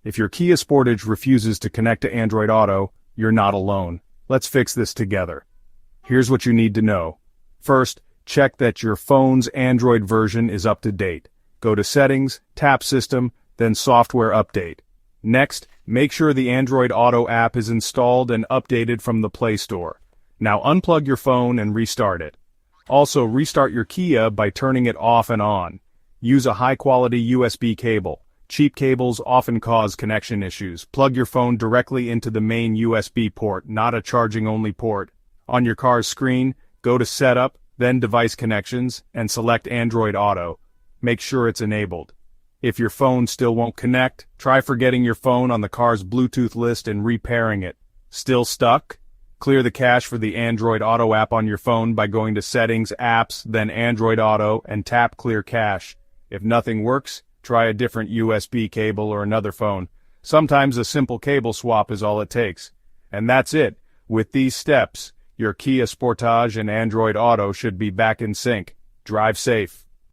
If your Kia Sportage refuses to connect to Android Auto, you're not alone. Let's fix this together. Here's what you need to know. First, check that your phone's Android version is up to date. Go to Settings, tap System, then Software Update. Next, make sure the Android Auto app is installed and updated from the Play Store. Now unplug your phone and restart it. Also, restart your Kia by turning it off and on. Use a high-quality USB cable. Cheap cables often cause connection issues. Plug your phone directly into the main USB port, not a charging-only port. On your car's screen, go to Setup, then Device Connections, and select Android Auto. Make sure it's enabled. If your phone still won't connect, try forgetting your phone on the car's Bluetooth list and repairing it. Still stuck? Clear the cache for the Android Auto app on your phone by going to Settings, Apps, then Android Auto, and tap Clear Cache. If nothing works, try a different USB cable or another phone. Sometimes a simple cable swap is all it takes. And that's it. With these steps, your Kia Sportage and Android Auto should be back in sync. Drive safe.